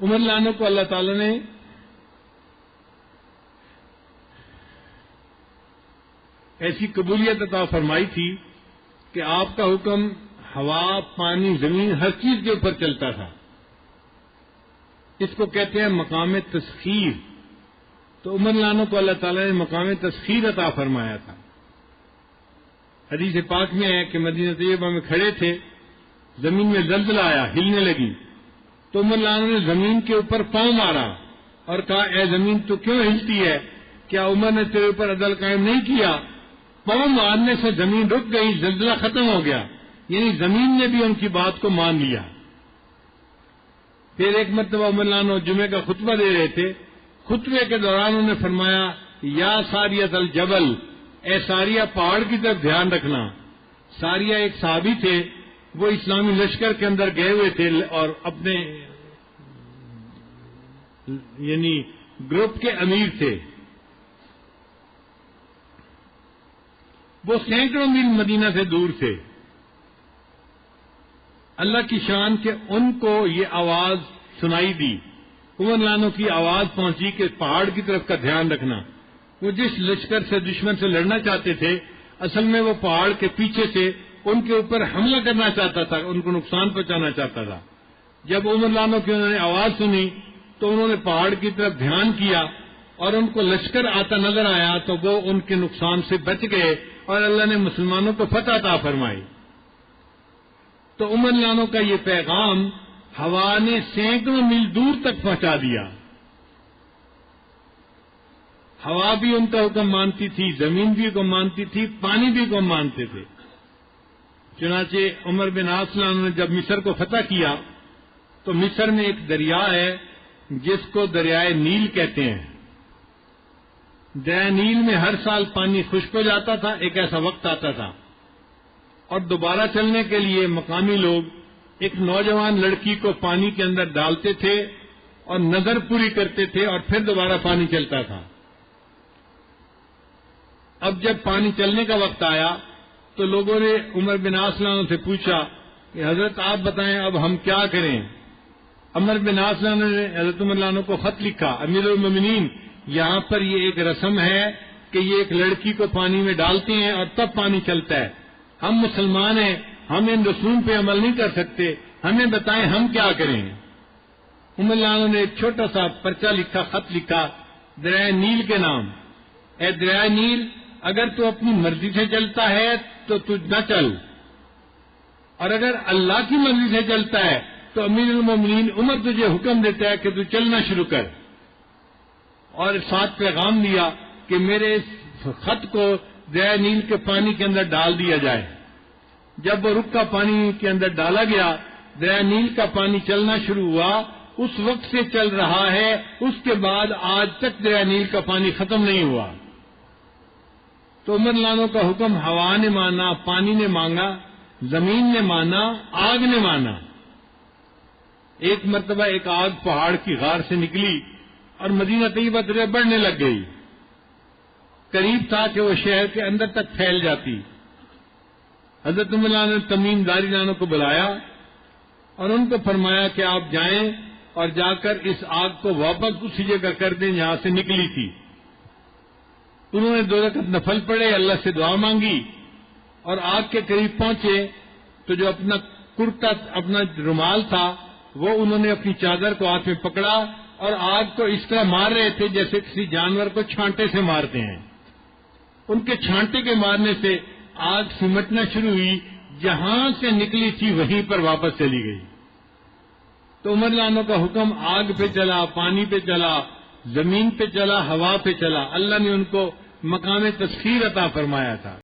عمر لانو کو اللہ تعالی نے ایسی قبولیت عطا فرمائی تھی کہ آپ کا حکم ہوا، پانی، زمین ہر چیز کے اوپر چلتا تھا. اس کو کہتے ہیں مقام تسخیر. تو عمر لانو کو اللہ تعالی نے مقام تسخیر عطا فرمایا تھا. حدیث پاک میں ہے کہ مدینہ طیبہ میں کھڑے تھے، زمین میں زلزلہ آیا، ہلنے لگی، تو عمر لانو نے زمین کے اوپر پاؤں مارا اور کہا اے زمین تو کیوں ہلتی ہے؟ کیا عمر نے تیرے اوپر عدل قائم نہیں کیا؟ پاؤں مارنے سے زمین رک گئی، زلزلہ ختم ہو گیا. یعنی زمین نے بھی ان کی بات کو مان لیا. پھر ایک مرتبہ عمر لانو جمعے کا خطبہ دے رہے تھے. خطبے کے دوران انہوں نے فرمایا یا ساریۃ الجبل، اے ساریہ پہاڑ کی طرف دھیان رکھنا. ساریہ ایک صحابی تھے، وہ اسلامی لشکر کے اندر گئے ہوئے تھے اور اپنے یعنی گروپ کے امیر تھے. وہ سینکڑوں میل مدینہ سے دور تھے. اللہ کی شان کہ ان کو یہ آواز سنائی دی. عمر لانو کی آواز پہنچی کہ پہاڑ کی طرف کا دھیان رکھنا. وہ جس لشکر سے دشمن سے لڑنا چاہتے تھے، اصل میں وہ پہاڑ کے پیچھے سے ان کے اوپر حملہ کرنا چاہتا تھا، ان کو نقصان پہنچانا چاہتا تھا. جب عمر لانو کی انہوں نے آواز سنی تو انہوں نے پہاڑ کی طرف دھیان کیا اور ان کو لشکر آتا نظر آیا تو وہ ان کے نقصان سے بچ گئے اور اللہ نے مسلمانوں کو فتح عطا فرمائی. تو عمر لانو کا یہ پیغام ہوا نے سینکڑوں میل دور تک پہنچا دیا. ہوا بھی ان کا حکم مانتی تھی، زمین بھی حکم مانتی تھی، پانی بھی حکم مانتے تھے. چنانچہ عمر بن عاص لانو نے جب مصر کو فتح کیا تو مصر میں ایک دریا ہے جس کو دریائے نیل کہتے ہیں. دریائے نیل میں ہر سال پانی خشک ہو جاتا تھا. ایک ایسا وقت آتا تھا اور دوبارہ چلنے کے لیے مقامی لوگ ایک نوجوان لڑکی کو پانی کے اندر ڈالتے تھے اور نظر پوری کرتے تھے اور پھر دوبارہ پانی چلتا تھا. اب جب پانی چلنے کا وقت آیا تو لوگوں نے عمر بن عاص لانو سے پوچھا کہ حضرت آپ بتائیں اب ہم کیا کریں. عمر بن عاص لانو نے حضرت عمر لانو کو خط لکھا، امیر المومنین یہاں پر یہ ایک رسم ہے کہ یہ ایک لڑکی کو پانی میں ڈالتے ہیں اور تب پانی چلتا ہے. ہم مسلمان ہیں، ہم ان رسوم پہ عمل نہیں کر سکتے، ہمیں بتائیں ہم کیا کریں. عمر لانو نے ایک چھوٹا سا پرچہ لکھا، خط لکھا دریائے نیل کے نام. اے دریائے نیل، اگر تو اپنی مرضی سے چلتا ہے تو نہ چل، اور اگر اللہ کی مرضی سے چلتا ہے تو امیر المومنین عمر تجھے حکم دیتا ہے کہ تو چلنا شروع کر. اور ساتھ پیغام دیا کہ میرے اس خط کو دریائے نیل کے پانی کے اندر ڈال دیا جائے. جب وہ رکا پانی کے اندر ڈالا گیا، دریائے نیل کا پانی چلنا شروع ہوا. اس وقت سے چل رہا ہے، اس کے بعد آج تک دریائے نیل کا پانی ختم نہیں ہوا. تو عمر لانو کا حکم ہوا نے مانا، پانی نے مانگا، زمین نے مانا، آگ نے مانا. ایک مرتبہ ایک آگ پہاڑ کی غار سے نکلی اور مدینہ طیبہ طرف بڑھنے لگ گئی. قریب تھا کہ وہ شہر کے اندر تک پھیل جاتی. حضرت عمر لانو نے تمیم داری لانو کو بلایا اور ان کو فرمایا کہ آپ جائیں اور جا کر اس آگ کو واپس اسی جگہ کر دیں جہاں سے نکلی تھی. انہوں نے 2 رکعت نفل پڑھے، اللہ سے دعا مانگی اور آگ کے قریب پہنچے تو جو اپنا کرتا، اپنا رومال تھا، وہ انہوں نے اپنی چادر کو ہاتھ میں پکڑا اور آگ کو اس طرح مار رہے تھے جیسے کسی جانور کو چھانٹے سے مارتے ہیں. ان کے چھانٹے کے مارنے سے آگ سمٹنا شروع ہوئی، جہاں سے نکلی تھی وہیں پر واپس چلی گئی. تو عمر لانو کا حکم آگ پہ چلا، پانی پہ چلا، زمین پہ چلا، ہوا پہ چلا. اللہ نے ان کو مقام تسخیر عطا فرمایا تھا.